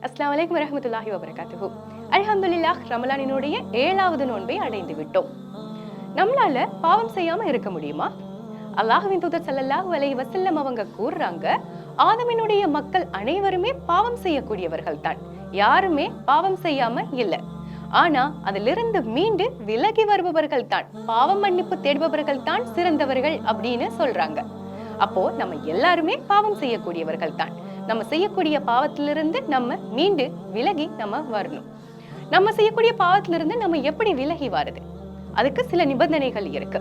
அஸ்ஸலாமு அலைக்கும் வரஹ்மத்துல்லாஹி வபரகாத்துஹு. அல்ஹம்துலில்லாஹ், ரமலானினுடைய 7வது நோன்பை அடைந்து விட்டோம். நம்மளால பாவம் செய்யாம இருக்க முடியுமா? அல்லாஹ்வின் தூதர் ஸல்லல்லாஹு அலைஹி வஸல்லம் அவங்க கூறுறாங்க, ஆதமினுடைய மக்கள் அனைவருமே பாவம் செய்யக்கூடியவர்கள் தான், யாருமே பாவம் செய்யாம இல்ல. ஆனா அதிலிருந்து மீண்டு விலகி வருபவர்கள் தான், பாவம் மன்னிப்பு தேடுபவர்கள் தான் சிறந்தவர்கள் அப்படின்னு சொல்றாங்க. அப்போ நம்ம எல்லாருமே பாவம் செய்யக்கூடியவர்கள் தான். நம்ம செய்யக்கூடிய பாவத்திலிருந்து நம்ம மீண்டு விலகி நம்ம வரணும். நம்ம செய்யக்கூடிய பாவத்திலிருந்து நம்ம எப்படி விலகி வருது? அதுக்கு சில நிபந்தனைகள் இருக்கு.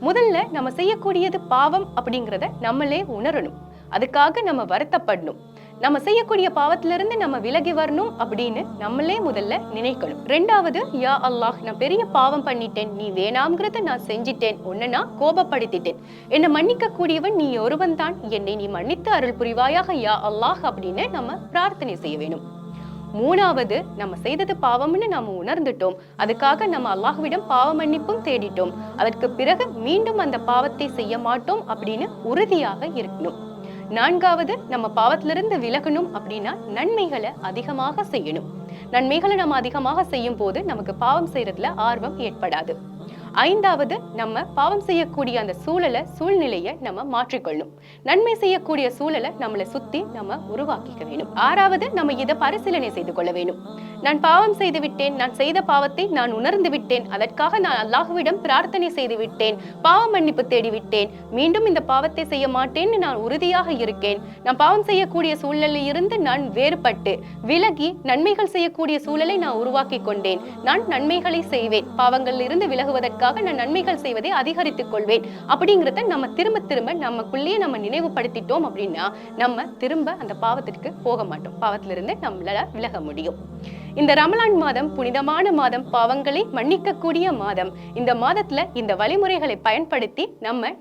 முதல்ல நம்ம செய்யக்கூடியது பாவம் அப்படிங்கிறத நம்மளே உணரணும். அதுக்காக நம்ம வருத்தப்படணும். நம்ம செய்யக்கூடிய பாவத்திலிருந்து நம்ம விலகி வரணும் அப்படின்னு நம்மளே முதல்ல நினைக்கணும். ரெண்டாவது, யா அல்லாஹ், நான் பெரிய பாவம் பண்ணிட்டேன், நீ வேணாம்ங்கிறத நான் செஞ்சிட்டேன், உன்னை நான் கோபப்படுத்திட்டேன், என்னை மன்னிக்க கூடியவன் நீ ஒருவன் தான், என்னை நீ மன்னித்து அருள் புரிவாயாக யா அல்லாஹ் அப்படின்னு நம்ம பிரார்த்தனை செய்ய வேணும். மூணாவது, நம்ம செய்தது பாவம்னு நாம உணர்ந்துட்டோம், அதுக்காக நம்ம அல்லாஹ்விடம் பாவ மன்னிப்பும் தேடிட்டோம், அதற்கு பிறகு மீண்டும் அந்த பாவத்தை செய்ய மாட்டோம் அப்படின்னு உறுதியாக இருக்கணும். நான்காவது, நம்ம பாவத்திலிருந்து விலகணும் அப்படின்னா நன்மைகளை அதிகமாக செய்யணும். நன்மைகளை நம்ம அதிகமாக செய்யும் போது நமக்கு பாவம் செய்யறதுல ஆர்வம் ஏற்படாது. ஐந்தாவது, நம்ம பாவம் செய்யக்கூடிய அந்த சூழ்நிலையை நம்ம மாற்றிக்கொள்ளணும். நன்மை செய்யக்கூடிய சூழலை நம்மளை சுத்தி நம்ம உருவாக்கிக்க வேணும். ஆறாவது, நம்ம இதை பரிசீலனை செய்து கொள்ள வேணும். நான் பாவம் செய்து விட்டேன், நான் செய்த பாவத்தை நான் உணர்ந்து விட்டேன், அதற்காக நான் அல்லாஹ்விடம் பிரார்த்தனை செய்து விட்டேன், பாவ மன்னிப்பு தேடி விட்டேன், மீண்டும் இந்த பாவத்தை செய்ய மாட்டேன்னு நான் உறுதியாக இருக்கேன். நான் பாவம் செய்யக்கூடிய சூழலில் இருந்து நான் வேறுபட்டு விலகி நன்மைகள் செய்யக்கூடிய சூழலை நான் உருவாக்கி கொண்டேன். நான் நன்மைகளை செய்வேன், பாவங்களில் இருந்து விலகுவதற்காக நான் நன்மைகள் செய்வதை அதிகரித்துக் கொள்வேன் அப்படிங்கிறத நம்ம திரும்ப திரும்ப நமக்குள்ளேயே நம்ம நினைவுபடுத்திட்டோம் அப்படின்னா நம்ம திரும்ப அந்த பாவத்திற்கு போக மாட்டோம், பாவத்திலிருந்து நம்மளால விலக முடியும். இந்த ரமலான் மாதம் புனிதமான மாதம், பாவங்களை மன்னிக்கக்கூடிய மாதம். இந்த மாதத்துல இந்த வழிமுறைகளை பயன்படுத்தி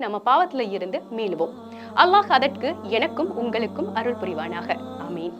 நம்ம பாவத்துல இருந்து மீளுவோம். அல்லாஹ் அதற்கு எனக்கும் உங்களுக்கும் அருள் புரிவானாக. ஆமீன்.